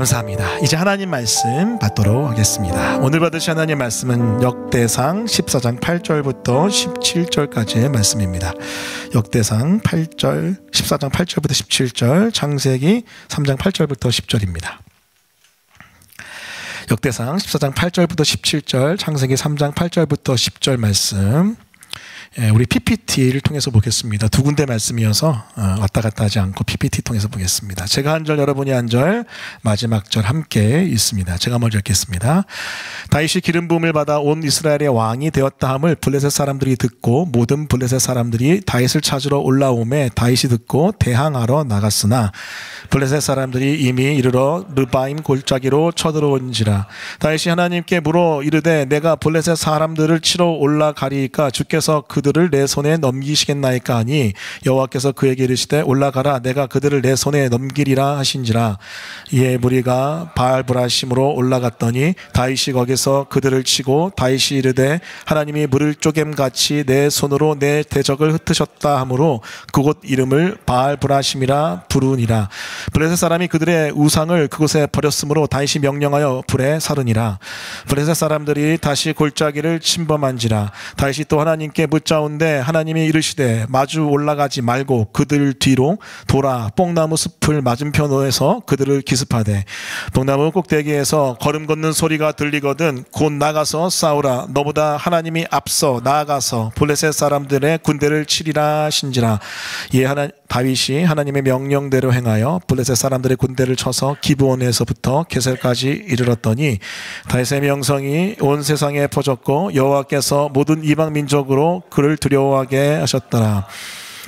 감사합니다. 이제 하나님 말씀 받도록 하겠습니다. 오늘 받으실 하나님 말씀은 역대상 14장 8절부터 17절까지의 말씀입니다. 역대상 14장 8절부터 17절, 창세기 3장 8절부터 10절입니다. 역대상 14장 8절부터 17절, 창세기 3장 8절부터 10절 말씀, 우리 PPT를 통해서 보겠습니다. 두 군데 말씀이어서 왔다 갔다 하지 않고 PPT 통해서 보겠습니다. 제가 한 절, 여러분이 한 절, 마지막 절 함께 읽습니다. 제가 먼저 읽겠습니다. 다윗이 기름 부음을 받아 온 이스라엘의 왕이 되었다함을 블레셋 사람들이 듣고 모든 블레셋 사람들이 다윗을 찾으러 올라오매 다윗이 듣고 대항하러 나갔으나 블레셋 사람들이 이미 이르러 르바임 골짜기로 쳐들어온지라. 다윗이 하나님께 물어 이르되 내가 블레셋 사람들을 치러 올라가리이까 주께서 그들을 내 손에 넘기시겠나이까 하니 여호와께서 그에게 이르시되 올라가라 내가 그들을 내 손에 넘기리라 하신지라. 이에 무리가 바알브라심으로 올라갔더니 다윗이 거기서 그들을 치고 다윗이 이르되 하나님이 물을 쪼갰같이 내 손으로 내 대적을 흩으셨다 하므로 그곳 이름을 바알브라심이라 부르니라. 블레셋 사람이 그들의 우상을 그곳에 버렸으므로 다윗이 명령하여 불에 사르니라. 블레셋 사람들이 다시 골짜기를 침범한지라. 다윗이 또 하나님께 묻자온데 하나님이 이르시되 마주 올라가지 말고 그들 뒤로 돌아 뽕나무 숲을 맞은편에서 그들을 기습하되 뽕나무 꼭대기에서 걸음 걷는 소리가 들리거든 곧 나가서 싸우라. 너보다 하나님이 앞서 나아가서 블레셋 사람들의 군대를 치리라 하신지라. 이에 다윗이 하나님의 명령대로 행하여 블레셋 사람들의 군대를 쳐서 기브온에서부터 게셀까지 이르렀더니 다윗의 명성이 온 세상에 퍼졌고 여호와께서 모든 이방 민족으로 그를 두려워하게 하셨더라.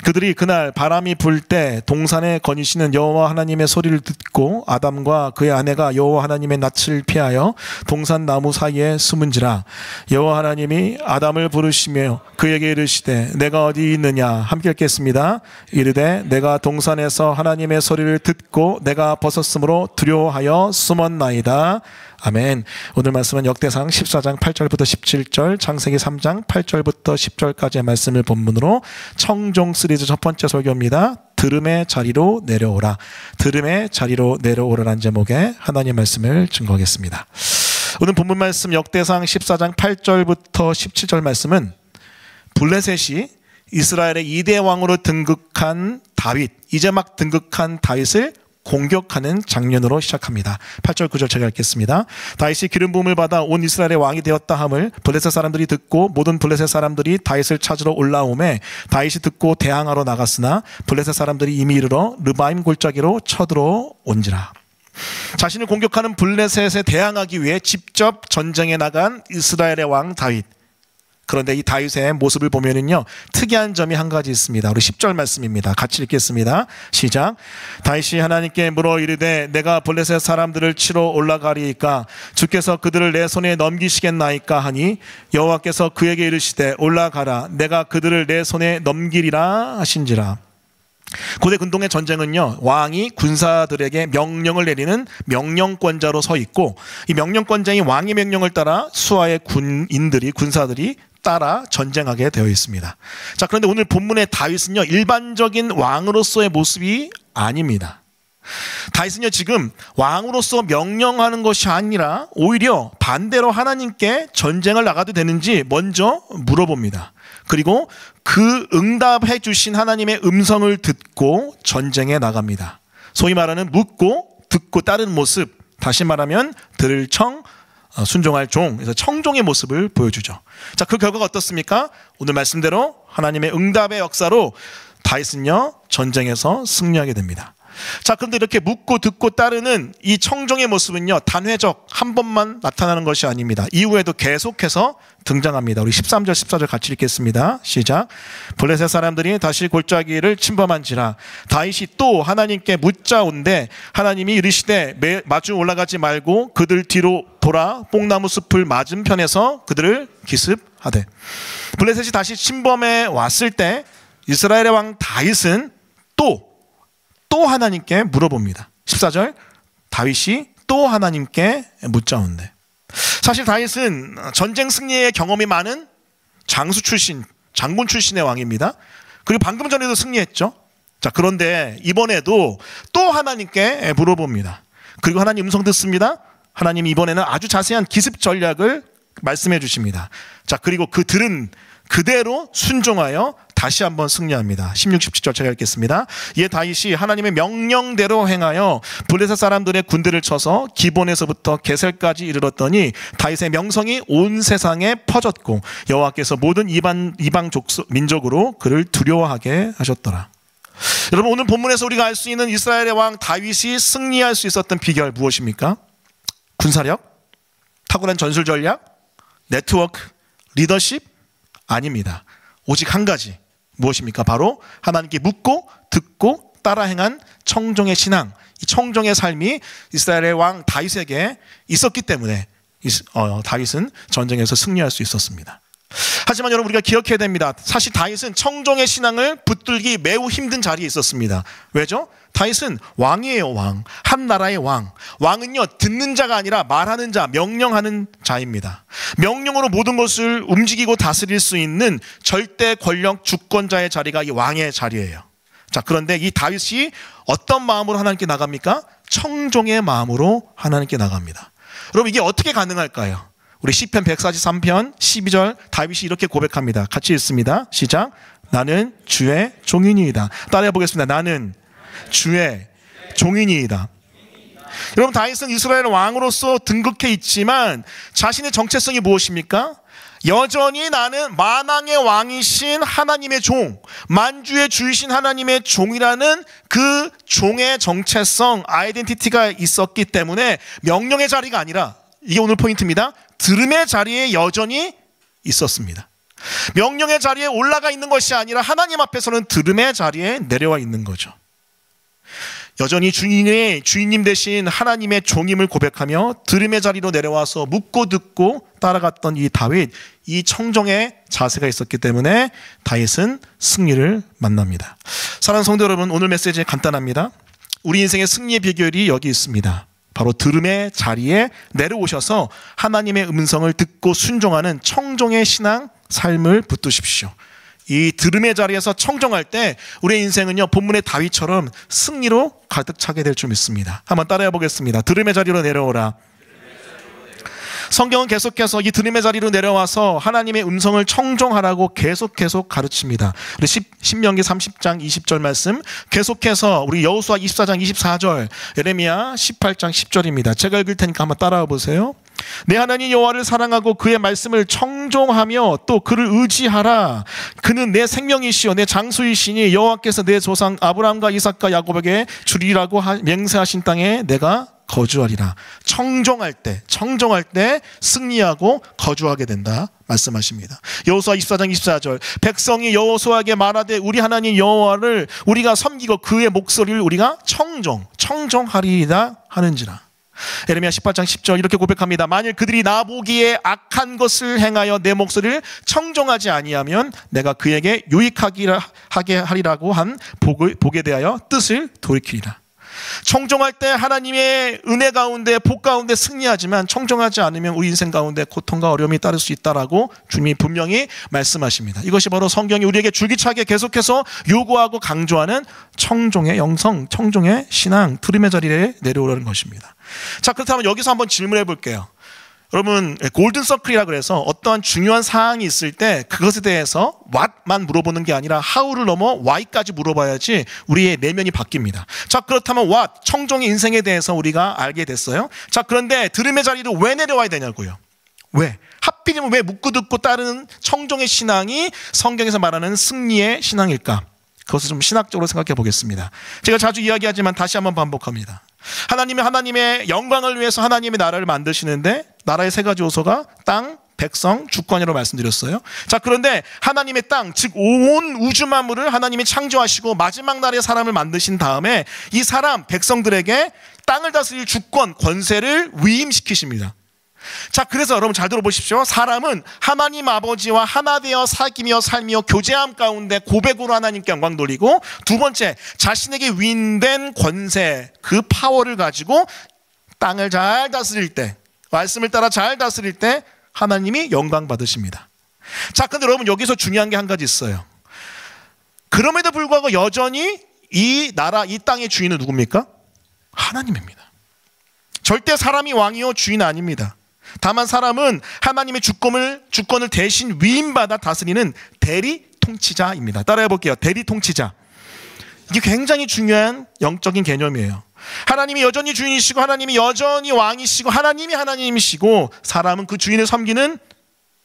그들이 그날 바람이 불 때 동산에 거니시는 여호와 하나님의 소리를 듣고 아담과 그의 아내가 여호와 하나님의 낯을 피하여 동산 나무 사이에 숨은지라. 여호와 하나님이 아담을 부르시며 그에게 이르시되 내가 어디 있느냐. 함께 읽겠습니다. 이르되 내가 동산에서 하나님의 소리를 듣고 내가 벗었으므로 두려워하여 숨었나이다. 아멘. 오늘 말씀은 역대상 14장 8절부터 17절, 창세기 3장 8절부터 10절까지의 말씀을 본문으로 청종 시리즈 첫 번째 설교입니다. 들음의 자리로 내려오라. 들음의 자리로 내려오라라는 제목의 하나님 말씀을 증거하겠습니다. 오늘 본문 말씀 역대상 14장 8절부터 17절 말씀은 블레셋이 이스라엘의 2대 왕으로 등극한 다윗, 이제 막 등극한 다윗을 공격하는 장면으로 시작합니다. 8절 9절 제가 읽겠습니다. 다윗이 기름 부음을 받아 온 이스라엘의 왕이 되었다 함을 블레셋 사람들이 듣고 모든 블레셋 사람들이 다윗을 찾으러 올라오매 다윗이 듣고 대항하러 나갔으나 블레셋 사람들이 이미 이르러 르바임 골짜기로 쳐들어온지라. 자신을 공격하는 블레셋에 대항하기 위해 직접 전쟁에 나간 이스라엘의 왕 다윗. 그런데 이 다윗의 모습을 보면은요 특이한 점이 한 가지 있습니다. 우리 10절 말씀입니다. 같이 읽겠습니다. 시작. 다윗이 하나님께 물어 이르되 내가 블레셋 사람들을 치러 올라가리이까 주께서 그들을 내 손에 넘기시겠나이까 하니 여호와께서 그에게 이르시되 올라가라 내가 그들을 내 손에 넘기리라 하신지라. 고대 근동의 전쟁은요 왕이 군사들에게 명령을 내리는 명령권자로 서 있고 이 명령권자인 왕의 명령을 따라 수하의 군사들이 따라 전쟁하게 되어 있습니다. 자, 그런데 오늘 본문의 다윗은요 일반적인 왕으로서의 모습이 아닙니다. 다윗은요 지금 왕으로서 명령하는 것이 아니라 오히려 반대로 하나님께 전쟁을 나가도 되는지 먼저 물어봅니다. 그리고 그 응답해 주신 하나님의 음성을 듣고 전쟁에 나갑니다. 소위 말하는 묻고 듣고 따르는 모습, 다시 말하면 들을 청 순종할 종, 그래서 청종의 모습을 보여주죠. 자, 그 결과가 어떻습니까? 오늘 말씀대로 하나님의 응답의 역사로 다윗은요 전쟁에서 승리하게 됩니다. 자, 그런데 이렇게 묻고 듣고 따르는 이 청종의 모습은요 단회적 한 번만 나타나는 것이 아닙니다. 이후에도 계속해서 등장합니다. 우리 13절 14절 같이 읽겠습니다. 시작. 블레셋 사람들이 다시 골짜기를 침범한지라. 다윗이 또 하나님께 묻자온데 하나님이 이르시되 마주 올라가지 말고 그들 뒤로 돌아 뽕나무 숲을 맞은편에서 그들을 기습하되. 블레셋이 다시 침범해 왔을 때 이스라엘의 왕 다윗은 또 하나님께 물어봅니다. 14절 다윗이 또 하나님께 묻자온대. 사실 다윗은 전쟁 승리의 경험이 많은 장수 출신, 장군 출신의 왕입니다. 그리고 방금 전에도 승리했죠. 자, 그런데 이번에도 또 하나님께 물어봅니다. 그리고 하나님 음성 듣습니다. 하나님이 이번에는 아주 자세한 기습 전략을 말씀해 주십니다. 자, 그리고 그 들은 그대로 순종하여 다시 한번 승리합니다. 16, 17절 제가 읽겠습니다. 이에 다윗이 하나님의 명령대로 행하여 블레셋 사람들의 군대를 쳐서 기본에서부터 게셀까지 이르렀더니 다윗의 명성이 온 세상에 퍼졌고 여호와께서 모든 이방 민족으로 그를 두려워하게 하셨더라. 여러분, 오늘 본문에서 우리가 알 수 있는 이스라엘의 왕 다윗이 승리할 수 있었던 비결 무엇입니까? 군사력? 탁월한 전술 전략? 네트워크? 리더십? 아닙니다. 오직 한 가지. 무엇입니까? 바로 하나님께 묻고 듣고 따라 행한 청종의 신앙, 이 청종의 삶이 이스라엘의 왕 다윗에게 있었기 때문에 다윗은 전쟁에서 승리할 수 있었습니다. 하지만 여러분, 우리가 기억해야 됩니다. 사실 다윗은 청종의 신앙을 붙들기 매우 힘든 자리에 있었습니다. 왜죠? 다윗은 왕이에요. 왕. 한 나라의 왕. 왕은요, 듣는 자가 아니라 말하는 자, 명령하는 자입니다. 명령으로 모든 것을 움직이고 다스릴 수 있는 절대 권력 주권자의 자리가 이 왕의 자리예요. 자, 그런데 이 다윗이 어떤 마음으로 하나님께 나갑니까? 청종의 마음으로 하나님께 나갑니다. 여러분, 이게 어떻게 가능할까요? 우리 시편 143편 12절 다윗이 이렇게 고백합니다. 같이 읽습니다. 시작. 나는 주의 종이니이다. 따라해 보겠습니다. 나는 주의 종이니이다. 여러분, 다윗은 이스라엘 왕으로서 등극해 있지만 자신의 정체성이 무엇입니까? 여전히 나는 만왕의 왕이신 하나님의 종, 만주의 주이신 하나님의 종이라는 그 종의 정체성, 아이덴티티가 있었기 때문에 명령의 자리가 아니라, 이게 오늘 포인트입니다, 들음의 자리에 여전히 있었습니다. 명령의 자리에 올라가 있는 것이 아니라 하나님 앞에서는 들음의 자리에 내려와 있는 거죠. 여전히 주인님 대신 하나님의 종임을 고백하며 들음의 자리로 내려와서 묻고 듣고 따라갔던 이 다윗, 이 청정의 자세가 있었기 때문에 다윗은 승리를 만납니다. 사랑하는 성도 여러분, 오늘 메시지 간단합니다. 우리 인생의 승리의 비결이 여기 있습니다. 바로 들음의 자리에 내려오셔서 하나님의 음성을 듣고 순종하는 청종의 신앙 삶을 붙드십시오. 이 들음의 자리에서 청종할 때 우리의 인생은요, 본문의 다윗처럼 승리로 가득 차게 될 줄 믿습니다. 한번 따라해 보겠습니다. 들음의 자리로 내려오라. 성경은 계속해서 이 들음의 자리로 내려와서 하나님의 음성을 청종하라고 계속 가르칩니다. 우리 신명기 30장 20절 말씀, 계속해서 우리 여호수아 24장 24절, 예레미야 18장 10절입니다. 제가 읽을 테니까 한번 따라와 보세요. 내 하나님 여호와를 사랑하고 그의 말씀을 청종하며 또 그를 의지하라. 그는 내 생명이시요 내 장수이시니 여호와께서 내 조상 아브라함과 이삭과 야곱에게 주리라고 맹세하신 땅에 내가 거주하리라. 청종할 때 승리하고 거주하게 된다 말씀하십니다. 여호수아 24장 24절, 백성이 여호수아에게 말하되 우리 하나님 여호와를 우리가 섬기고 그의 목소리를 우리가 청종하리이다 하는지라. 예레미야 18장 10절 이렇게 고백합니다. 만일 그들이 나보기에 악한 것을 행하여 내 목소리를 청종하지 아니하면 내가 그에게 유익하게 하리라고 한 복에 대하여 뜻을 돌이키리라. 청종할 때 하나님의 은혜 가운데, 복 가운데 승리하지만 청종하지 않으면 우리 인생 가운데 고통과 어려움이 따를 수 있다라고 주님이 분명히 말씀하십니다. 이것이 바로 성경이 우리에게 줄기차게 계속해서 요구하고 강조하는 청종의 영성, 청종의 신앙, 들음의 자리에 내려오라는 것입니다. 자, 그렇다면 여기서 한번 질문해 볼게요. 여러분, 골든 서클이라 그래서 어떠한 중요한 사항이 있을 때 그것에 대해서 what만 물어보는 게 아니라 how를 넘어 why까지 물어봐야지 우리의 내면이 바뀝니다. 자, 그렇다면 what, 청종의 인생에 대해서 우리가 알게 됐어요. 자, 그런데 들음의 자리로 왜 내려와야 되냐고요. 왜? 하필이면 왜 묻고 듣고 따르는 청종의 신앙이 성경에서 말하는 승리의 신앙일까? 그것을 좀 신학적으로 생각해 보겠습니다. 제가 자주 이야기하지만 다시 한번 반복합니다. 하나님의 영광을 위해서 하나님의 나라를 만드시는데 나라의 세 가지 요소가 땅, 백성, 주권이라고 말씀드렸어요. 자, 그런데 하나님의 땅, 즉 온 우주 만물을 하나님이 창조하시고 마지막 날에 사람을 만드신 다음에 이 사람, 백성들에게 땅을 다스릴 주권, 권세를 위임시키십니다. 자, 그래서 여러분 잘 들어보십시오. 사람은 하나님 아버지와 하나 되어 사귀며 살며 교제함 가운데 고백으로 하나님께 영광 돌리고, 두 번째, 자신에게 위임된 권세, 그 파워를 가지고 땅을 잘 다스릴 때, 말씀을 따라 잘 다스릴 때 하나님이 영광 받으십니다. 자, 근데 여러분 여기서 중요한 게 한 가지 있어요. 그럼에도 불구하고 여전히 이 나라, 이 땅의 주인은 누굽니까? 하나님입니다. 절대 사람이 왕이요 주인 아닙니다. 다만 사람은 하나님의 주권을 대신 위임받아 다스리는 대리 통치자입니다. 따라해 볼게요. 대리 통치자. 이게 굉장히 중요한 영적인 개념이에요. 하나님이 여전히 주인이시고 하나님이 여전히 왕이시고 하나님이 하나님이시고 사람은 그 주인을 섬기는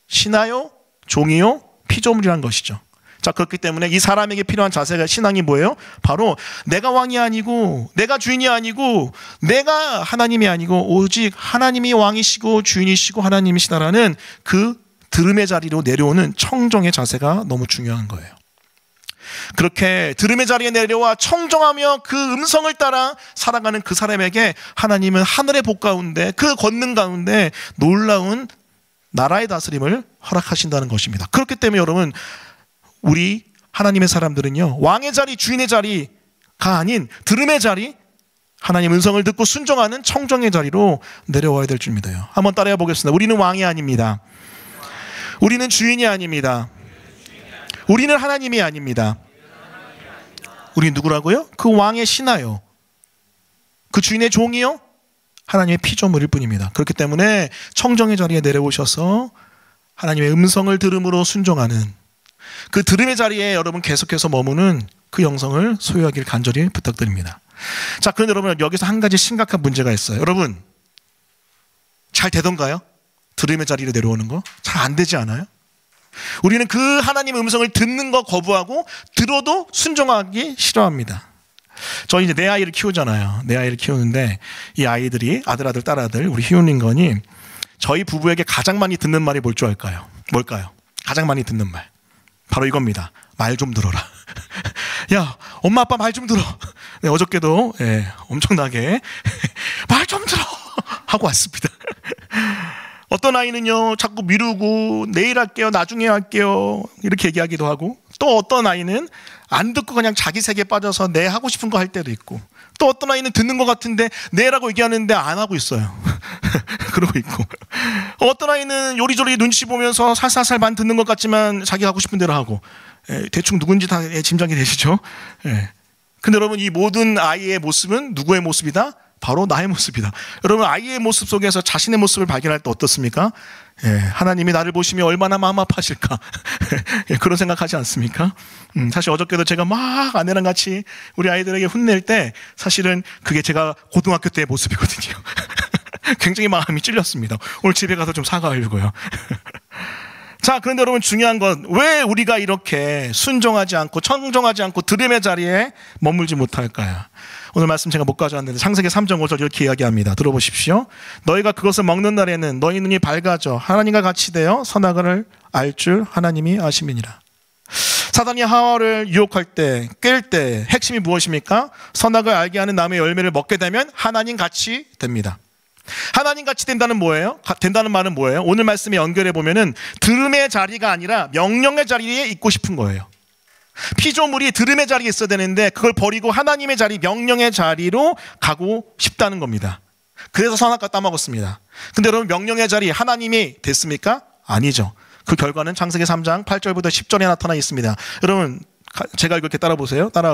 신하요, 종이요, 피조물이란 것이죠. 자, 그렇기 때문에 이 사람에게 필요한 자세가 신앙이 뭐예요? 바로 내가 왕이 아니고 내가 주인이 아니고 내가 하나님이 아니고 오직 하나님이 왕이시고 주인이시고 하나님이시다라는 그 들음의 자리로 내려오는 청정의 자세가 너무 중요한 거예요. 그렇게 들음의 자리에 내려와 청정하며 그 음성을 따라 살아가는 그 사람에게 하나님은 하늘의 복 가운데 그 권능 가운데 놀라운 나라의 다스림을 허락하신다는 것입니다. 그렇기 때문에 여러분, 우리 하나님의 사람들은요, 왕의 자리, 주인의 자리가 아닌 들음의 자리, 하나님 음성을 듣고 순종하는 청정의 자리로 내려와야 될 줄 믿어요. 한번 따라해 보겠습니다. 우리는 왕이 아닙니다. 우리는 주인이 아닙니다. 우리는 하나님이 아닙니다. 우리 누구라고요? 그 왕의 신하요, 그 주인의 종이요, 하나님의 피조물일 뿐입니다. 그렇기 때문에 청정의 자리에 내려오셔서 하나님의 음성을 들음으로 순종하는 그 들음의 자리에 여러분 계속해서 머무는 그 영성을 소유하길 간절히 부탁드립니다. 자, 그런데 여러분, 여기서 한 가지 심각한 문제가 있어요. 여러분, 잘 되던가요? 들음의 자리로 내려오는 거? 잘 안 되지 않아요? 우리는 그 하나님의 음성을 듣는 거 거부하고 들어도 순종하기 싫어합니다. 저희 이제 내 아이를 키우잖아요. 내 아이를 키우는데 이 아이들이 아들, 딸아들, 우리 희훈 링건이 저희 부부에게 가장 많이 듣는 말이 뭘 줄 알까요? 뭘까요? 가장 많이 듣는 말. 바로 이겁니다. 말 좀 들어라. 야, 엄마 아빠 말 좀 들어. 네, 어저께도 엄청나게 말 좀 들어 하고 왔습니다. 어떤 아이는요, 자꾸 미루고 내일 할게요, 나중에 할게요 이렇게 얘기하기도 하고, 또 어떤 아이는 안 듣고 그냥 자기 세계에 빠져서 내 하고 싶은 거 할 때도 있고, 또 어떤 아이는 듣는 것 같은데 내라고 얘기하는데 안 하고 있어요. 그러고 있고, 어떤 아이는 요리조리 눈치 보면서 살살살만 듣는 것 같지만 자기 하고 싶은 대로 하고, 대충 누군지 다 짐작이 되시죠? 근데 여러분, 이 모든 아이의 모습은 누구의 모습이다? 바로 나의 모습이다. 여러분, 아이의 모습 속에서 자신의 모습을 발견할 때 어떻습니까? 하나님이 나를 보시면 얼마나 마음 아파하실까? 그런 생각하지 않습니까? 사실 어저께도 제가 막 아내랑 같이 우리 아이들에게 혼낼 때 사실은 그게 제가 고등학교 때의 모습이거든요. 굉장히 마음이 찔렸습니다. 오늘 집에 가서 좀 사과하려고요. 자, 그런데 여러분, 중요한 건 왜 우리가 이렇게 순종하지 않고 청정하지 않고 들음의 자리에 머물지 못할까요? 오늘 말씀 제가 못 가져왔는데 창세기 3장 5절 이렇게 이야기합니다. 들어보십시오. 너희가 그것을 먹는 날에는 너희 눈이 밝아져 하나님과 같이 되어 선악을 알 줄 하나님이 아심이니라. 사단이 하와를 유혹할 때, 깰 때 핵심이 무엇입니까? 선악을 알게 하는 나무의 열매를 먹게 되면 하나님 같이 됩니다. 하나님 같이 된다는 뭐예요? 된다는 말은 뭐예요? 오늘 말씀에 연결해 보면은 들음의 자리가 아니라 명령의 자리에 있고 싶은 거예요. 피조물이 들음의 자리에 있어야 되는데 그걸 버리고 하나님의 자리, 명령의 자리로 가고 싶다는 겁니다. 그래서 선악과 따먹었습니다. 근데 여러분, 명령의 자리 하나님이 됐습니까? 아니죠. 그 결과는 창세기 3장 8절부터 10절에 나타나 있습니다. 여러분, 제가 이렇게 따라와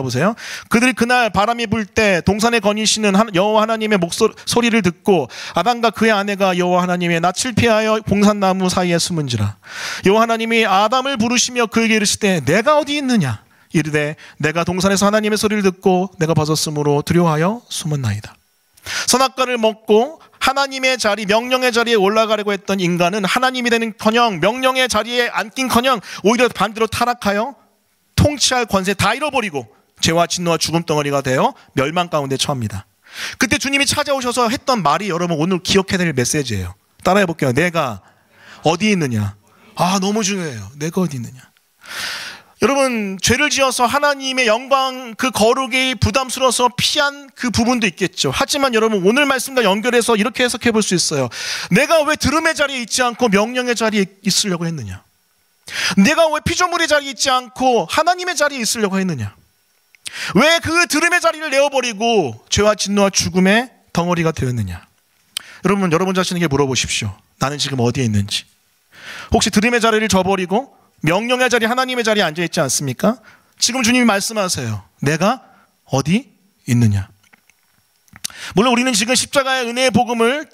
보세요. 그들이 그날 바람이 불 때 동산에 거니시는 여호와 하나님의 소리를 듣고 아담과 그의 아내가 여호와 하나님의 낯을 피하여 봉산나무 사이에 숨은지라. 여호와 하나님이 아담을 부르시며 그에게 이르시되 내가 어디 있느냐? 이르되 내가 동산에서 하나님의 소리를 듣고 내가 벗었으므로 두려워하여 숨었나이다. 선악과를 먹고 하나님의 자리, 명령의 자리에 올라가려고 했던 인간은 하나님이 되는커녕 명령의 자리에 앉긴커녕 오히려 반대로 타락하여 통치할 권세 다 잃어버리고 죄와 진노와 죽음 덩어리가 되어 멸망 가운데 처합니다. 그때 주님이 찾아오셔서 했던 말이 여러분 오늘 기억해야 될 메시지예요. 따라해 볼게요. 내가 어디 있느냐? 아, 너무 중요해요. 내가 어디 있느냐? 여러분, 죄를 지어서 하나님의 영광, 그 거룩이 부담스러워서 피한 그 부분도 있겠죠. 하지만 여러분, 오늘 말씀과 연결해서 이렇게 해석해 볼 수 있어요. 내가 왜 들음의 자리에 있지 않고 명령의 자리에 있으려고 했느냐? 내가 왜 피조물의 자리에 있지 않고 하나님의 자리에 있으려고 했느냐? 왜 그 들음의 자리를 내어버리고 죄와 진노와 죽음의 덩어리가 되었느냐? 여러분 자신에게 물어보십시오. 나는 지금 어디에 있는지. 혹시 들음의 자리를 저버리고 명령의 자리, 하나님의 자리에 앉아있지 않습니까? 지금 주님이 말씀하세요. 내가 어디 있느냐? 물론 우리는 지금 십자가의 은혜의 복음을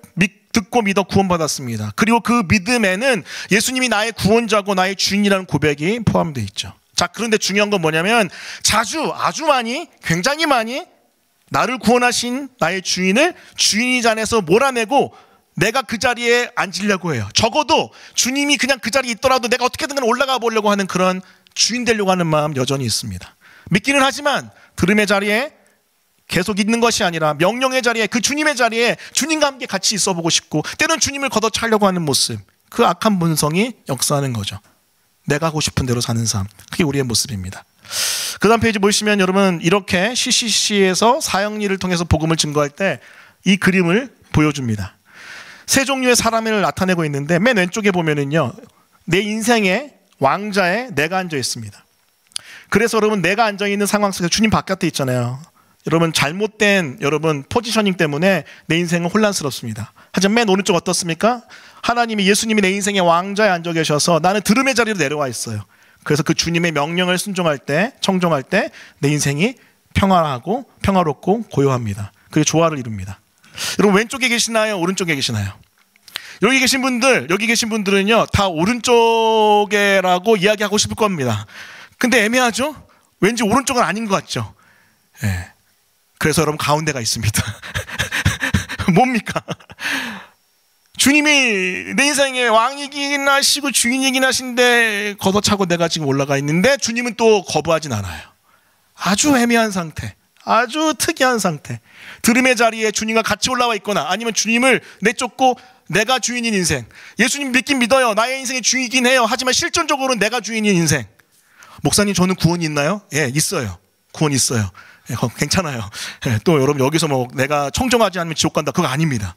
듣고 믿어 구원받았습니다. 그리고 그 믿음에는 예수님이 나의 구원자고 나의 주인이라는 고백이 포함되어 있죠. 자, 그런데 중요한 건 뭐냐면 아주 많이, 굉장히 많이 나를 구원하신 나의 주인을 주인이자 안에서 몰아내고 내가 그 자리에 앉으려고 해요. 적어도 주님이 그냥 그 자리에 있더라도 내가 어떻게든 올라가 보려고 하는 그런 주인 되려고 하는 마음 여전히 있습니다. 믿기는 하지만 들음의 자리에 계속 있는 것이 아니라 명령의 자리에, 그 주님의 자리에 주님과 함께 같이 있어보고 싶고 때로는 주님을 걷어차려고 하는 모습, 그 악한 본성이 역사하는 거죠. 내가 하고 싶은 대로 사는 삶, 그게 우리의 모습입니다. 그 다음 페이지 보시면 여러분 이렇게 CCC에서 사형리를 통해서 복음을 증거할 때 이 그림을 보여줍니다. 세 종류의 사람을 나타내고 있는데 맨 왼쪽에 보면은요, 내 인생의 왕자에 내가 앉아 있습니다. 그래서 여러분 내가 앉아 있는 상황 속에서 주님 바깥에 있잖아요. 여러분 잘못된 포지셔닝 때문에 내 인생은 혼란스럽습니다. 하지만 맨 오른쪽 어떻습니까? 하나님이, 예수님이 내 인생의 왕자에 앉아 계셔서 나는 들음의 자리로 내려와 있어요. 그래서 그 주님의 명령을 순종할 때, 청종할 때 내 인생이 평화롭고 고요합니다. 그게 조화를 이룹니다. 여러분 왼쪽에 계시나요? 오른쪽에 계시나요? 여기 계신 분들은요 다 오른쪽에라고 이야기하고 싶을 겁니다. 근데 애매하죠? 왠지 오른쪽은 아닌 것 같죠? 예. 그래서 여러분 가운데가 있습니다. 뭡니까? 주님이 내 인생의 왕이긴 하시고 주인이긴 하신데 걷어차고 내가 지금 올라가 있는데 주님은 또 거부하진 않아요. 아주 애매한 상태, 아주 특이한 상태. 들음의 자리에 주님과 같이 올라와 있거나 아니면 주님을 내쫓고 내가 주인인 인생. 예수님 믿긴 믿어요. 나의 인생의 주인이긴 해요. 하지만 실존적으로는 내가 주인인 인생. 목사님 저는 구원이 있나요? 예, 있어요. 구원 있어요. 예, 괜찮아요. 예, 또 여러분 여기서 뭐 내가 청정하지 않으면 지옥 간다, 그거 아닙니다.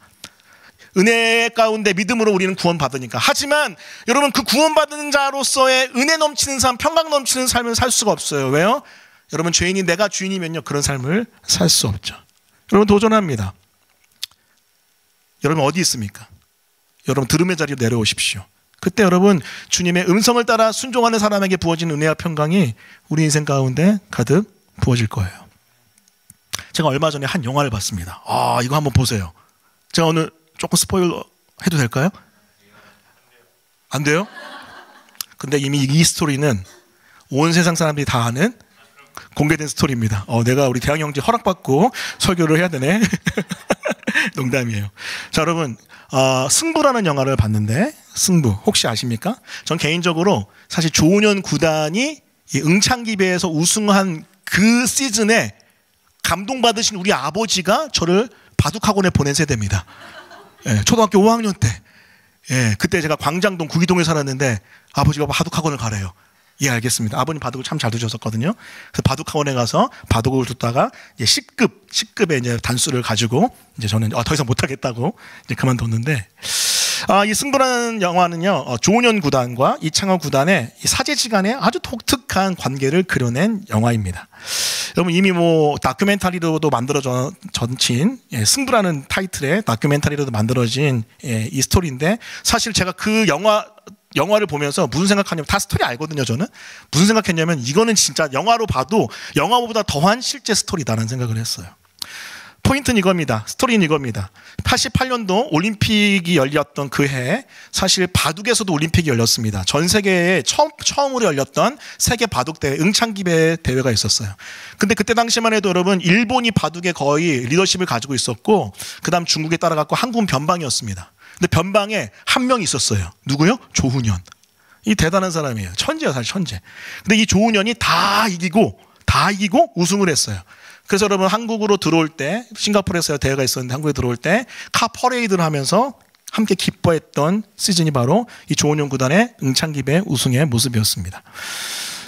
은혜 가운데 믿음으로 우리는 구원받으니까. 하지만 여러분 그 구원받은 자로서의 은혜 넘치는 삶, 평강 넘치는 삶을 살 수가 없어요. 왜요? 여러분 죄인이 내가 주인이면요 그런 삶을 살 수 없죠. 여러분 도전합니다. 여러분 어디 있습니까? 여러분 들음의 자리로 내려오십시오. 그때 여러분 주님의 음성을 따라 순종하는 사람에게 부어진 은혜와 평강이 우리 인생 가운데 가득 부어질 거예요. 제가 얼마 전에 한 영화를 봤습니다. 이거 한번 보세요. 제가 오늘 조금 스포일러 해도 될까요? 안 돼요? 근데 이미 이 스토리는 온 세상 사람들이 다 아는 공개된 스토리입니다. 내가 우리 대학 형제 허락받고 설교를 해야 되네. 농담이에요. 자, 여러분 승부라는 영화를 봤는데, 승부 혹시 아십니까? 전 개인적으로 사실 조은현 구단이 이 응창기배에서 우승한 그 시즌에 감동받으신 우리 아버지가 저를 바둑학원에 보낸 세대입니다. 예, 초등학교 5학년 때. 예, 그때 제가 광장동 구기동에 살았는데 아버지가 바둑학원을 가래요. 예, 알겠습니다. 아버님 바둑을 참 잘 두셨었거든요. 그래서 바둑학원에 가서 바둑을 두다가 이제 10급의 이제 단수를 가지고 이제 저는 더 이상 못하겠다고 이제 그만뒀는데, 이 승부라는 영화는요, 조은현 구단과 이창호 구단의 이 사제지간의 아주 독특한 관계를 그려낸 영화입니다. 여러분 이미 뭐 다큐멘터리로도 만들어진 승부라는 타이틀의 다큐멘터리로도 만들어진 이 스토리인데, 사실 제가 그 영화를 보면서 무슨 생각하냐면, 다 스토리 알거든요. 저는 무슨 생각했냐면 이거는 진짜 영화로 봐도 영화보다 더한 실제 스토리다라는 생각을 했어요. 포인트는 이겁니다. 스토리는 이겁니다. 88년도 올림픽이 열렸던 그 해, 사실 바둑에서도 올림픽이 열렸습니다. 전 세계에 처음으로 열렸던 세계 바둑대회, 응창기배 대회가 있었어요. 근데 그때 당시만 해도 여러분 일본이 바둑에 거의 리더십을 가지고 있었고, 그 다음 중국에 따라갔고 한국은 변방이었습니다. 근데 변방에 한 명 있었어요. 누구요? 조훈현. 이 대단한 사람이에요. 천재야, 사실 천재. 근데 이 조훈현이 다 이기고 우승을 했어요. 그래서 여러분 한국으로 들어올 때, 싱가포르에서 대회가 있었는데 한국에 들어올 때 카 퍼레이드를 하면서 함께 기뻐했던 시즌이 바로 이 조훈현 구단의 응창기배 우승의 모습이었습니다.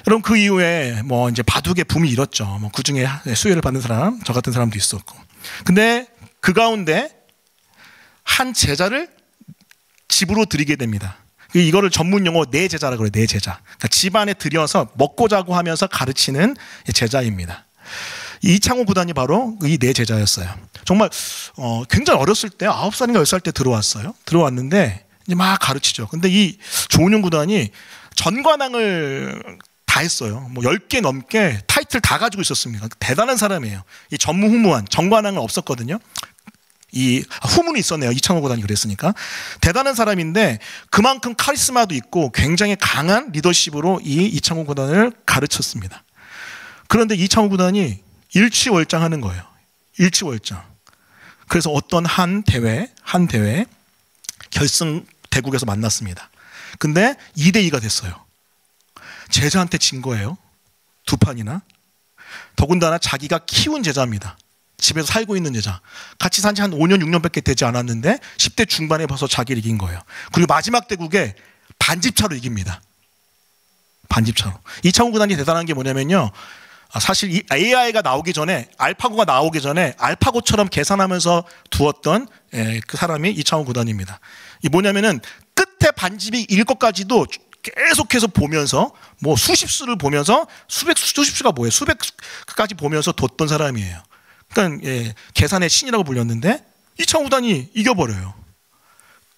여러분 그 이후에 뭐 이제 바둑의 붐이 일었죠. 뭐 그 중에 수혜를 받는 사람, 저 같은 사람도 있었고. 근데 그 가운데 한 제자를 집으로 들이게 됩니다. 이거를 전문 용어 내 제자라고 그래요. 내 제자. 그러니까 집안에 들여서 먹고 자고 하면서 가르치는 제자입니다. 이창호 구단이 바로 이 내 제자였어요. 정말 굉장히 어렸을 때 9살인가 10살 때 들어왔어요. 들어왔는데 이제 막 가르치죠. 근데 이 조은현 구단이 전관왕을 다 했어요. 뭐 10개 넘게 타이틀 다 가지고 있었습니다. 대단한 사람이에요. 이 전무후무한 정관왕은 없었거든요. 이 후문이 있었네요. 이창호 구단이 그랬으니까. 대단한 사람인데 그만큼 카리스마도 있고 굉장히 강한 리더십으로 이 이창호 구단을 가르쳤습니다. 그런데 이창호 구단이 일취월장하는 거예요. 일취월장. 그래서 어떤 한 대회 결승 대국에서 만났습니다. 근데 2대2가 됐어요. 제자한테 진 거예요. 2판이나. 더군다나 자기가 키운 제자입니다. 집에서 살고 있는 제자. 같이 산 지 한 5년 6년밖에 되지 않았는데 10대 중반에 벌써 자기를 이긴 거예요. 그리고 마지막 대국에 반집차로 이깁니다. 반집차로. 이창호 구단이 대단한 게 뭐냐면요, 사실 이 AI가 나오기 전에, 알파고가 나오기 전에 알파고처럼 계산하면서 두었던 그 사람이 이창호 구단입니다. 이 뭐냐면은 끝에 반집이 일 것까지도 계속해서 보면서, 뭐 수십수를 보면서, 수십수가 뭐예요? 수백까지 보면서 뒀던 사람이에요. 그러니까 계산의 신이라고 불렸는데 이창호 구단이 이겨버려요.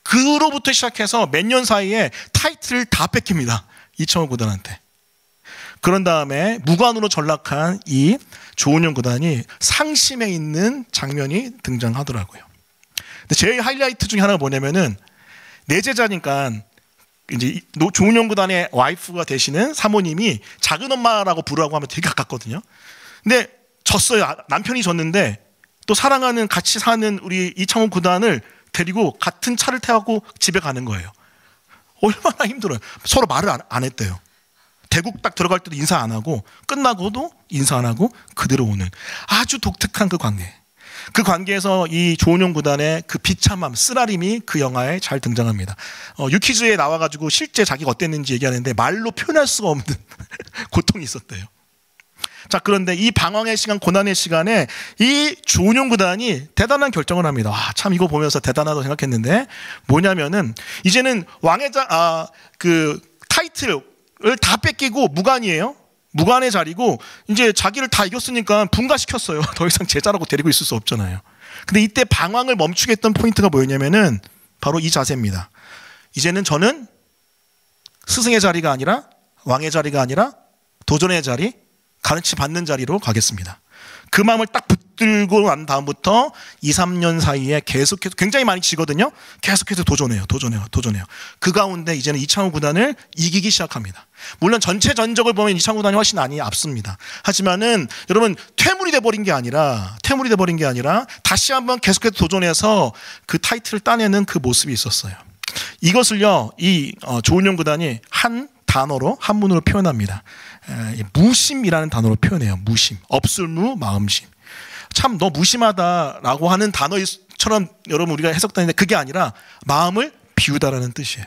그로부터 시작해서 몇 년 사이에 타이틀을 다 뺏깁니다. 이창호 구단한테. 그런 다음에 무관으로 전락한 이 조은현 구단이 상심해 있는 장면이 등장하더라고요. 근데 제일 하이라이트 중에 하나가 뭐냐면은, 내 제자니까 이제 조은현 구단의 와이프가 되시는 사모님이 작은 엄마라고 부르라고 하면 되게 가깝거든요. 근데 졌어요. 남편이 졌는데 또 사랑하는, 같이 사는 우리 이창호 구단을 데리고 같은 차를 타고 집에 가는 거예요. 얼마나 힘들어요. 서로 말을 안 했대요. 대국 딱 들어갈 때도 인사 안 하고 끝나고도 인사 안 하고 그대로 오는 아주 독특한 그 관계. 그 관계에서 이 조은현 구단의 그 비참함, 쓰라림이 그 영화에 잘 등장합니다. 유퀴즈에 나와가지고 실제 자기가 어땠는지 얘기하는데 말로 표현할 수가 없는 고통이 있었대요. 자, 그런데 이 방황의 시간, 고난의 시간에 이 조은현 구단이 대단한 결정을 합니다. 와, 참 이거 보면서 대단하다고 생각했는데, 뭐냐면은 이제는 그 타이틀을 다 뺏기고 무관이에요. 무관의 자리고 이제 자기를 다 이겼으니까 분가시켰어요. 더 이상 제자라고 데리고 있을 수 없잖아요. 근데 이때 방황을 멈추게 했던 포인트가 뭐였냐면은 바로 이 자세입니다. 이제는 저는 스승의 자리가 아니라, 왕의 자리가 아니라 도전의 자리, 가르치 받는 자리로 가겠습니다. 그 마음을 딱 붙들고 난 다음부터 2, 3년 사이에 계속해서, 굉장히 많이 지거든요. 계속해서 도전해요. 그 가운데 이제는 이창호 구단을 이기기 시작합니다. 물론 전체 전적을 보면 이창호 구단이 훨씬 많이 앞섭니다. 하지만은 여러분, 퇴물이 돼버린 게 아니라 다시 한번 계속해서 도전해서 그 타이틀을 따내는 그 모습이 있었어요. 이것을요, 이 조은현 구단이 한 단어로, 한문으로 표현합니다. 무심이라는 단어로 표현해요. 무심. 업술무 마음심. 참 너 무심하다라고 하는 단어처럼 여러분 우리가 해석되는데, 그게 아니라 마음을 비우다라는 뜻이에요.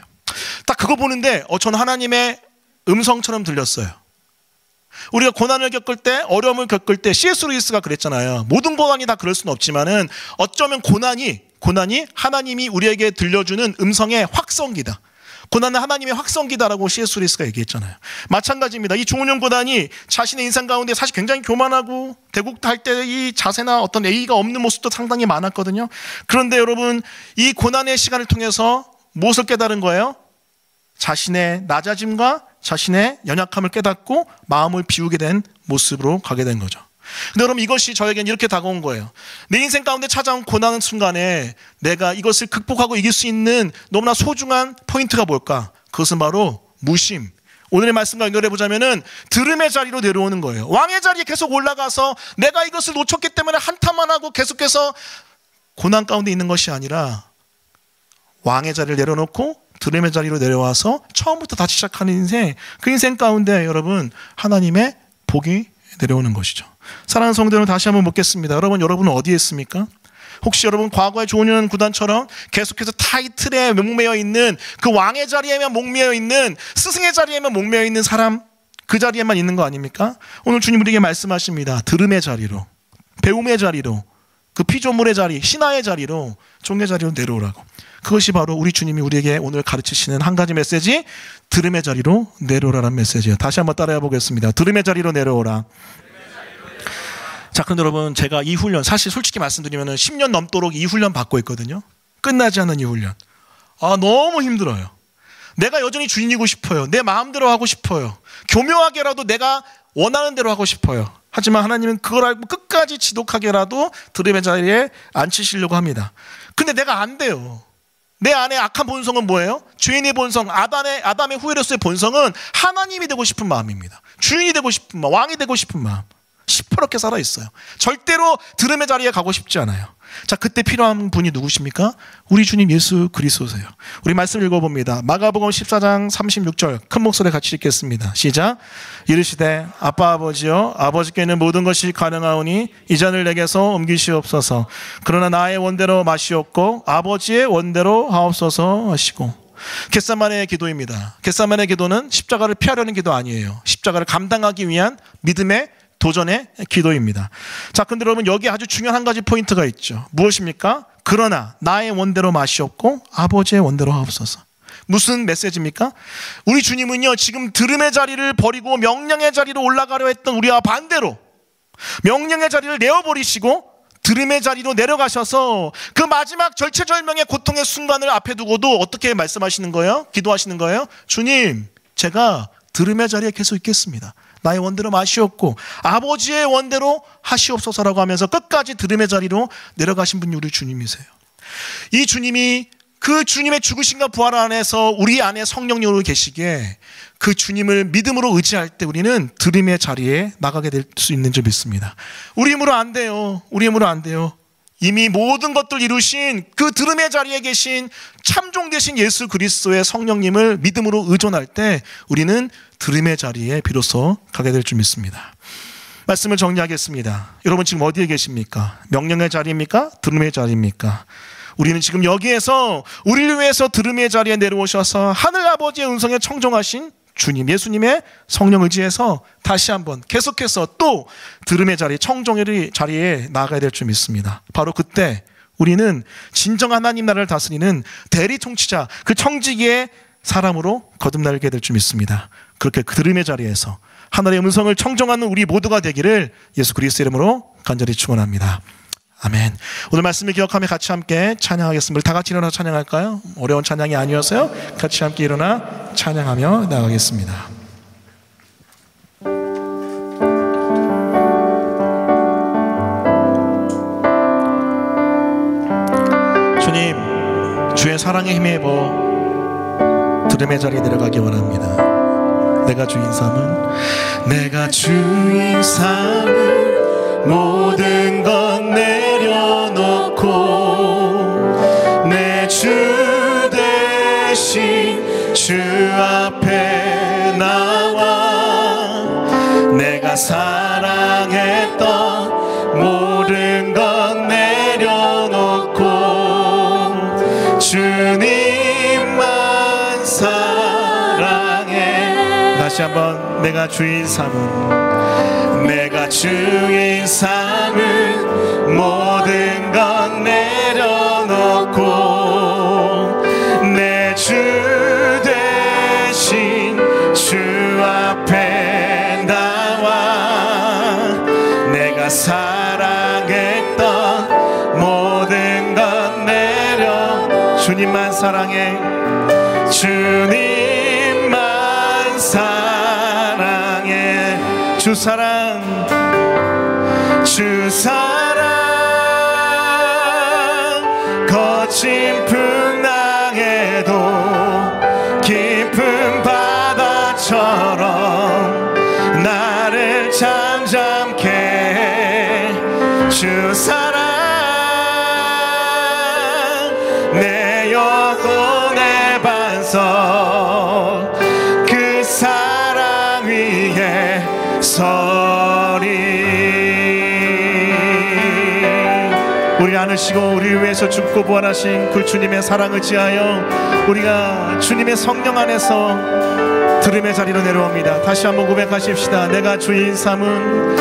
딱 그거 보는데 저는 하나님의 음성처럼 들렸어요. 우리가 고난을 겪을 때, 어려움을 겪을 때, C.S. 루이스가 그랬잖아요. 모든 고난이 다 그럴 수는 없지만은 어쩌면 고난이 하나님이 우리에게 들려주는 음성의 확성기다. 고난은 하나님의 확성기다라고 C.S. 루이스가 얘기했잖아요. 마찬가지입니다. 이 조은현 구단이 자신의 인생 가운데 사실 굉장히 교만하고 대국도 할 때 이 자세나 어떤 예의가 없는 모습도 상당히 많았거든요. 그런데 여러분, 이 고난의 시간을 통해서 무엇을 깨달은 거예요? 자신의 낮아짐과 자신의 연약함을 깨닫고 마음을 비우게 된 모습으로 가게 된 거죠. 근데 여러분, 이것이 저에게는 이렇게 다가온 거예요. 내 인생 가운데 찾아온 고난 순간에 내가 이것을 극복하고 이길 수 있는 너무나 소중한 포인트가 뭘까? 그것은 바로 무심. 오늘의 말씀과 연결해 보자면은 들음의 자리로 내려오는 거예요. 왕의 자리에 계속 올라가서 내가 이것을 놓쳤기 때문에 한탄만 하고 계속해서 고난 가운데 있는 것이 아니라, 왕의 자리를 내려놓고 들음의 자리로 내려와서 처음부터 다시 시작하는 인생, 그 인생 가운데 여러분, 하나님의 복이 내려오는 것이죠. 사랑하는 성도들은 다시 한번 묻겠습니다. 여러분은 어디에 있습니까? 혹시 여러분 과거의 조은현 구단처럼 계속해서 타이틀에 목매여 있는, 그 왕의 자리에만 목매여 있는, 스승의 자리에만 목매여 있는 사람, 그 자리에만 있는 거 아닙니까? 오늘 주님 우리에게 말씀하십니다. 들음의 자리로, 배움의 자리로, 그 피조물의 자리, 신화의 자리로, 종의 자리로 내려오라고. 그것이 바로 우리 주님이 우리에게 오늘 가르치시는 한 가지 메시지, 들음의 자리로 내려오라는 메시지예요. 다시 한번 따라해 보겠습니다. 들음의 자리로 내려오라. 자, 그런데 여러분, 제가 이 훈련, 사실 솔직히 말씀드리면 10년 넘도록 이 훈련 받고 있거든요. 끝나지 않는 이 훈련. 너무 힘들어요. 내가 여전히 주인이고 싶어요. 내 마음대로 하고 싶어요. 교묘하게라도 내가 원하는 대로 하고 싶어요. 하지만 하나님은 그걸 알고 끝까지 지독하게라도 들음의 자리에 앉히시려고 합니다. 근데 내가 안 돼요. 내 안에 악한 본성은 뭐예요? 죄인의 본성, 아담의 후에로서의 본성은 하나님이 되고 싶은 마음입니다. 주인이 되고 싶은 마음, 왕이 되고 싶은 마음. 시퍼렇게 살아있어요. 절대로 들음의 자리에 가고 싶지 않아요. 자, 그때 필요한 분이 누구십니까? 우리 주님 예수 그리스도세요. 우리 말씀 읽어봅니다. 마가복음 14장 36절 큰 목소리에 같이 읽겠습니다. 시작. 이르시되 아빠 아버지여, 아버지께는 모든 것이 가능하오니 이 잔을 내게서 옮기시옵소서. 그러나 나의 원대로 마시옵고 아버지의 원대로 하옵소서 하시고. 겟세마네의 기도입니다. 겟세마네의 기도는 십자가를 피하려는 기도 아니에요. 십자가를 감당하기 위한 믿음의 도전의 기도입니다. 자, 근데 여러분 여기 아주 중요한 한 가지 포인트가 있죠. 무엇입니까? 그러나 나의 원대로 마시옵고 아버지의 원대로 하옵소서. 무슨 메시지입니까? 우리 주님은요, 지금 들음의 자리를 버리고 명령의 자리로 올라가려 했던 우리와 반대로 명령의 자리를 내어버리시고 들음의 자리로 내려가셔서 그 마지막 절체절명의 고통의 순간을 앞에 두고도 어떻게 말씀하시는 거예요? 기도하시는 거예요? 주님, 제가 들음의 자리에 계속 있겠습니다. 나의 원대로 마시옵고 아버지의 원대로 하시옵소서라고 하면서 끝까지 들음의 자리로 내려가신 분이 우리 주님이세요. 이 주님이 그 주님의 죽으심과 부활 안에서 우리 안에 성령님으로 계시기에 그 주님을 믿음으로 의지할 때 우리는 들음의 자리에 나가게 될 수 있는 줄 믿습니다. 우리 힘으로 안 돼요. 우리 힘으로 안 돼요. 이미 모든 것들 이루신 그 들음의 자리에 계신 참종 되신 예수 그리스도의 성령님을 믿음으로 의존할 때 우리는 들음의 자리에 비로소 가게 될 줄 믿습니다. 말씀을 정리하겠습니다. 여러분 지금 어디에 계십니까? 명령의 자리입니까? 들음의 자리입니까? 우리는 지금 여기에서 우리를 위해서 들음의 자리에 내려오셔서 하늘 아버지의 음성에 청종하신 주님, 예수님의 성령 의지해서 다시 한번 계속해서 또 들음의 자리, 청종의 자리에 나아가야 될 줄 믿습니다. 바로 그때 우리는 진정 하나님 나라를 다스리는 대리 통치자, 그 청지기의 사람으로 거듭나게 될 줄 믿습니다. 그렇게 그 들음의 자리에서 하늘의 음성을 청종하는 우리 모두가 되기를 예수 그리스도 이름으로 간절히 축원합니다. 아멘. 오늘 말씀을 기억하며 같이 함께 찬양하겠습니다. 다 같이 일어나 찬양할까요? 어려운 찬양이 아니어서요. 같이 함께 일어나 찬양하며 나가겠습니다. 주님, 주의 사랑에 힘입어 들음의 자리에 내려가기 원합니다. 내가 주인 삼은 모든 것 내려놓고 내 주 대신 주 앞에 나와 내가 사랑했던 모든 것 내려놓고 주님만 사랑해. 다시 한번 내가 주인 삼은 모든 것 내려놓고 내 주 대신 주 앞에 나와 내가 사랑했던 모든 것 내려 주님만 사랑해. 주님만 사랑해. 주 사랑 거친 풍랑에도 깊은 바다처럼 나를 잠잠케 해. 주 사랑 내 영혼의 반석 그 사랑 위에 서리. 우리 안으시고 우리 위해서 죽고 부활하신 그 주님의 사랑을 지하여 우리가 주님의 성령 안에서 들음의 자리로 내려옵니다. 다시 한번 고백하십시다. 내가 주인 삼은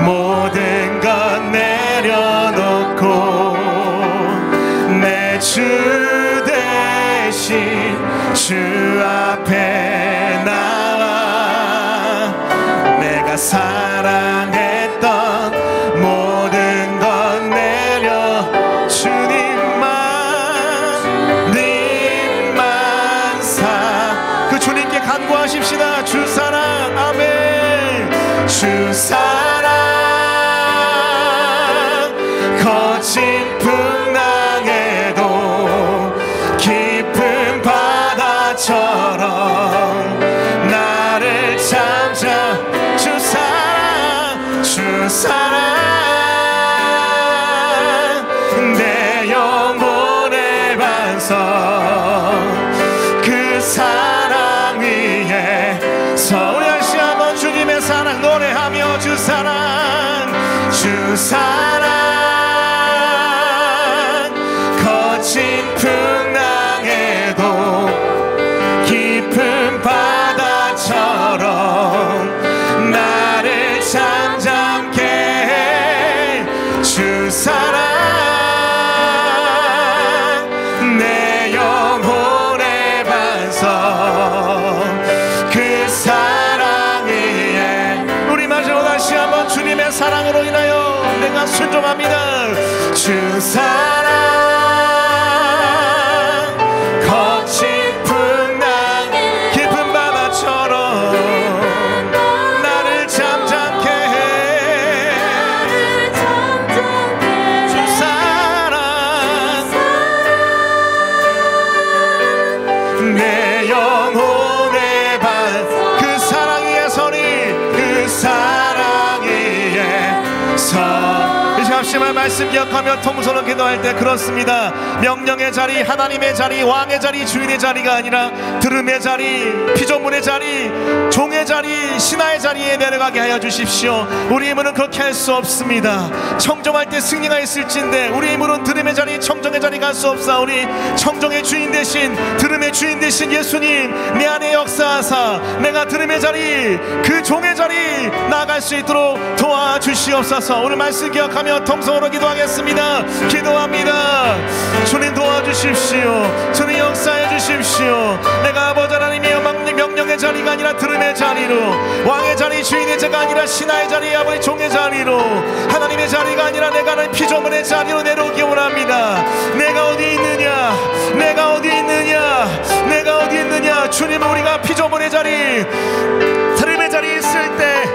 모든 것 내려놓고 내 주 대신 주 앞에 나와 내가 사랑했던 모든 것 내려 주님만 기도하십시다. 주 사랑. 아멘. 주 사랑 거친 풍랑에도 깊은 바다처럼 나를 잠자. 주 사랑, 주 사랑 내 영혼의 반석. 그 사랑 위에서 우리 다시 한번 주님의 사랑 노래하며 주 사랑, 주 사랑 거친 풍랑에도 깊은 바다처럼 나를 잠잠케 해. 주 사랑 내 영혼의 반석. 그 사랑 위에 우리 마지막으로 다시 한번 주님의 사랑으로 인하여 내가 순종합니다. 주 사랑 거친 풍랑 깊은 바다처럼 나를 잠잠케 해. 주 사랑 내 영혼의 반. 그 사랑 위에 서리. 그 사랑 위에 서. 잠시만 말씀 기억하며 통성으로 기도할 때 그렇습니다. 명령의 자리, 하나님의 자리, 왕의 자리, 주인의 자리가 아니라 들음의 자리, 피조물의 자리, 종의 자리, 신하의 자리에 내려가게 하여 주십시오. 우리 힘으로는 그렇게 할 수 없습니다. 청정할 때 승리가 있을진데 우리 힘으로는 들음의 자리, 청정의 자리 갈 수 없사오니 청정의 주인 대신 들음의 주인 대신 예수님 내 안에 역사하사 내가 들음의 자리, 그 종의 자리 나아갈 수 있도록 도와주시옵소서. 오늘 말씀 기억하며 통성으로 기도하겠습니다. 기도합니다. 주님 도와주십시오. 주님 역사해 주십시오. 내가 아버지 하나님의 명령의 자리가 아니라 들음의 자리로, 왕의 자리, 주인의 자리가 아니라 신하의 자리, 아버지 종의 자리로, 하나님의 자리가 아니라 내가 하는 피조물의 자리로 내려오기 원합니다. 내가 어디 있느냐, 내가 어디 있느냐, 내가 어디 있느냐. 주님은 우리가 피조물의 자리, 들음의 자리에 있을 때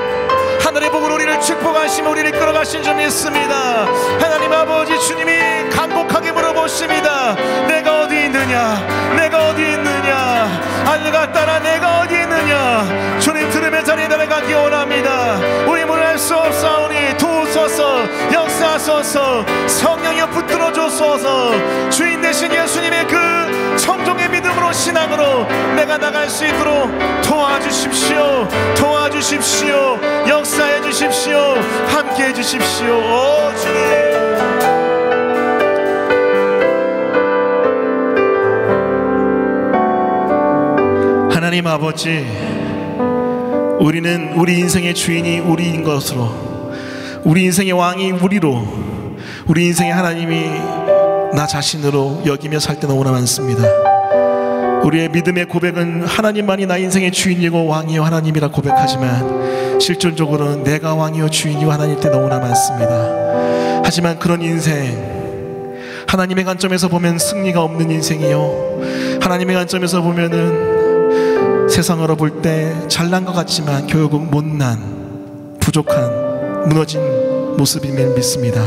하늘의 복으로 우리를 축복하시며 우리를 끌어가신 줄 믿습니다. 하나님 아버지 주님이 간곡하게 물어보십니다. 내가 어디 있느냐, 내가 어디 있느냐, 하늘과 따라 내가 어디 있느냐. 주님 들음의 자리에 내려가기 원합니다. 우리 문을 할 수 없사오니 도우소서, 역사하소서, 성령이여 붙들어 주소서. 주인 되신 예수님의 그 청종의 믿음으로 신앙으로 내가 나갈 수 있도록 도와주십시오. 도와주십시오. 역사해 주십시오. 함께 해 주십시오. 오 주님. 하나님 아버지, 우리는 우리 인생의 주인이 우리인 것으로, 우리 인생의 왕이 우리로, 우리 인생의 하나님이 나 자신으로 여기며 살 때 너무나 많습니다. 우리의 믿음의 고백은 하나님만이 나 인생의 주인이고 왕이요 하나님이라 고백하지만 실존적으로는 내가 왕이요 주인이요 하나님일 때 너무나 많습니다. 하지만 그런 인생, 하나님의 관점에서 보면 승리가 없는 인생이요, 하나님의 관점에서 보면은 세상으로 볼 때 잘난 것 같지만 결국 못난, 부족한, 무너진 모습임을 믿습니다.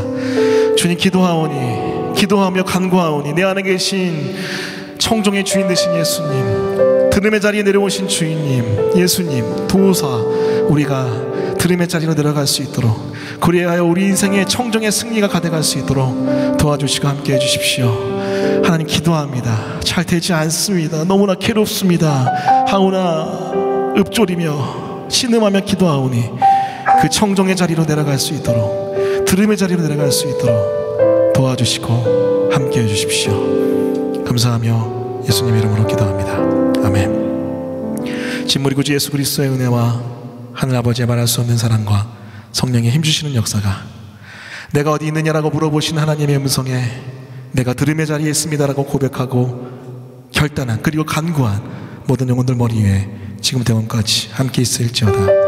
주님 기도하오니, 기도하며 간구하오니 내 안에 계신 청종의 주인 되신 예수님, 들음의 자리에 내려오신 주인님 예수님 도우사 우리가 들음의 자리로 내려갈 수 있도록, 그리하여 우리 인생의 청정의 승리가 가득할 수 있도록 도와주시고 함께 해주십시오. 하나님 기도합니다. 잘 되지 않습니다. 너무나 괴롭습니다. 하오나 읊조리며 신음하며 기도하오니 그 청정의 자리로 내려갈 수 있도록, 들음의 자리로 내려갈 수 있도록 도와주시고 함께 해주십시오. 감사하며 예수님의 이름으로 기도합니다. 아멘. 진물이 구주 예수 그리스도의 은혜와 하늘아버지의 말할 수 없는 사랑과 성령의 힘주시는 역사가, 내가 어디 있느냐라고 물어보신 하나님의 음성에 내가 들음의 자리에 있습니다라고 고백하고 결단한, 그리고 간구한 모든 영혼들 머리 위에 지금부터 영원까지 함께 있을지어다.